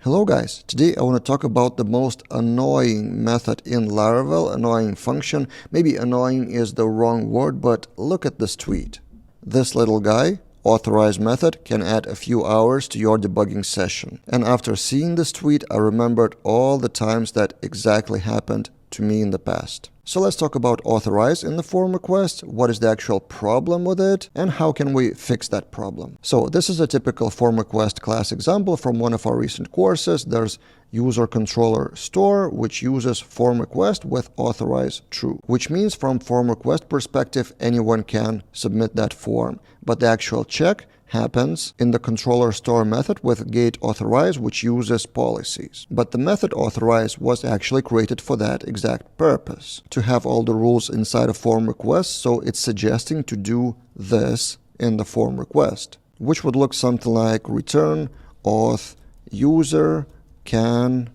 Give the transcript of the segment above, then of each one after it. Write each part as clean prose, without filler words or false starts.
Hello guys, today I want to talk about the most annoying method in Laravel, annoying function. Maybe annoying is the wrong word, but look at this tweet. This little guy, authorized method, can add a few hours to your debugging session. And after seeing this tweet, I remembered all the times that exactly happened to me in the past. So let's talk about authorize in the form request, what is the actual problem with it, and how can we fix that problem. So this is a typical form request class example from one of our recent courses. There's user controller store, which uses form request with authorize true, which means from form request perspective, anyone can submit that form. But the actual check happens in the controller store method with gate authorize, which uses policies. But the method authorize was actually created for that exact purpose, to have all the rules inside a form request. So it's suggesting to do this in the form request, which would look something like return auth user can,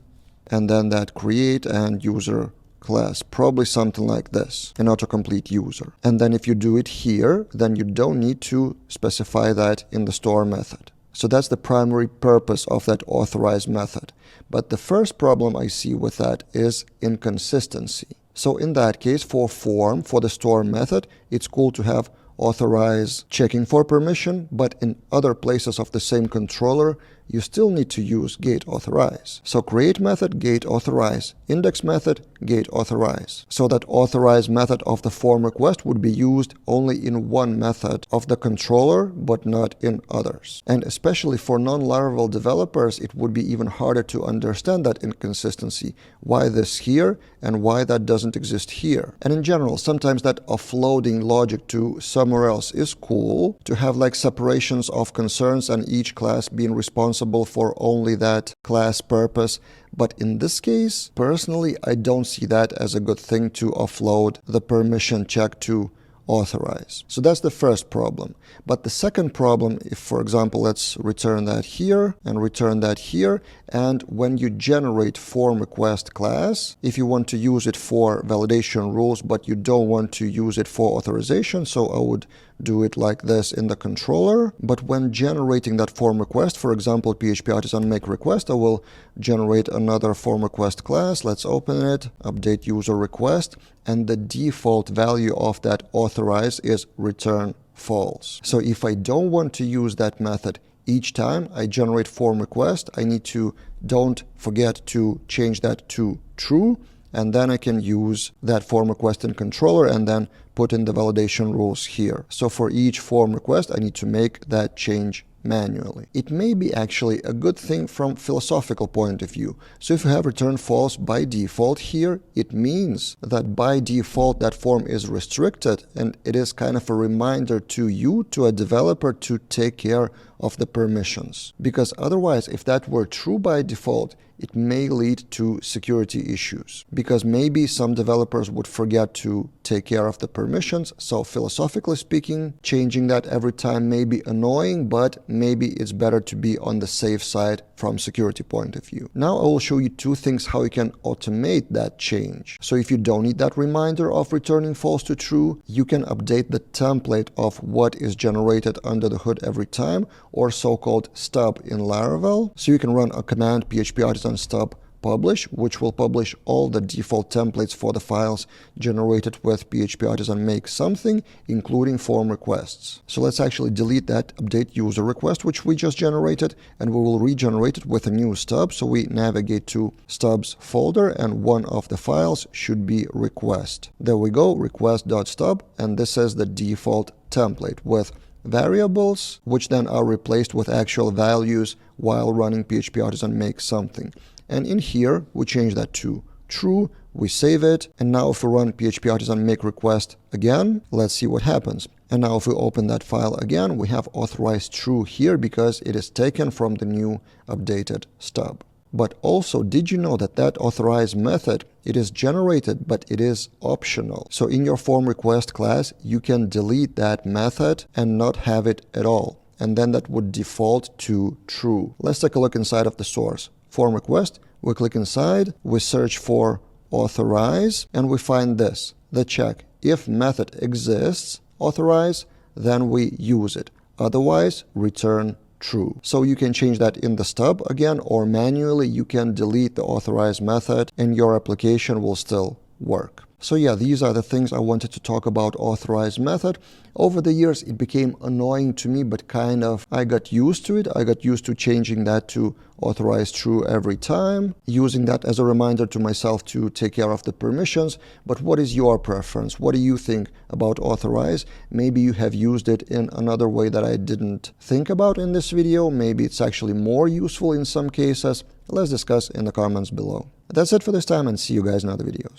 and then that create and user class, probably something like this, an autocomplete user. And then if you do it here, then you don't need to specify that in the store method. So that's the primary purpose of that authorize method. But the first problem I see with that is inconsistency. So in that case, for form, for the store method, it's cool to have authorize checking for permission, but in other places of the same controller, you still need to use gate authorize. So create method, gate authorize, index method, gate authorize. So that authorize method of the form request would be used only in one method of the controller, but not in others. And especially for non-Laravel developers, it would be even harder to understand that inconsistency. Why this here and why that doesn't exist here. And in general, sometimes that offloading logic to somewhere else is cool, to have like separations of concerns and each class being responsible for only that class purpose. But in this case, personally, I don't see that as a good thing to offload the permission check to authorize. So that's the first problem. But the second problem, if for example, let's return that here and return that here, and when you generate form request class, if you want to use it for validation rules, but you don't want to use it for authorization, so I would do it like this in the controller. But when generating that form request, for example, PHP artisan make request, I will generate another form request class. Let's open it, update user request, and the default value of that authorize is return false. So if I don't want to use that method each time I generate form request, I need to don't forget to change that to true, and then I can use that form request in controller and then put in the validation rules here. So for each form request, I need to make that change manually. It may be actually a good thing from philosophical point of view. So if you have return false by default here, it means that by default that form is restricted, and it is kind of a reminder to you, to a developer, to take care of the permissions. Because otherwise, if that were true by default, it may lead to security issues, because maybe some developers would forget to take care of the permissions. So philosophically speaking, changing that every time may be annoying, but maybe it's better to be on the safe side from security point of view. Now I will show you two things how you can automate that change. So if you don't need that reminder of returning false to true, you can update the template of what is generated under the hood every time, or so-called stub in Laravel. So you can run a command PHP artisan stub publish, which will publish all the default templates for the files generated with PHP artisan make something, including form requests. So let's actually delete that update user request, which we just generated, and we will regenerate it with a new stub. So we navigate to stubs folder, and one of the files should be request. There we go, request.stub, and this is the default template with variables, which then are replaced with actual values while running PHP artisan make something. And in here, we change that to true, we save it, and now if we run PHP artisan make request again, let's see what happens. And now if we open that file again, we have authorized true here because it is taken from the new updated stub. But also, did you know that that authorize method, it is generated, but it is optional. So in your form request class, you can delete that method and not have it at all. And then that would default to true. Let's take a look inside of the source. Form request, we click inside, we search for authorize, and we find this, the check. If method exists, authorize, then we use it. Otherwise, return true. So you can change that in the stub again, or manually you can delete the authorized method and your application will still work. So yeah, these are the things I wanted to talk about authorized method. Over the years, it became annoying to me, but kind of I got used to it. I got used to changing that to authorized true every time, using that as a reminder to myself to take care of the permissions. But what is your preference? What do you think about authorize? Maybe you have used it in another way that I didn't think about in this video. Maybe it's actually more useful in some cases. Let's discuss in the comments below. That's it for this time, and see you guys in other videos.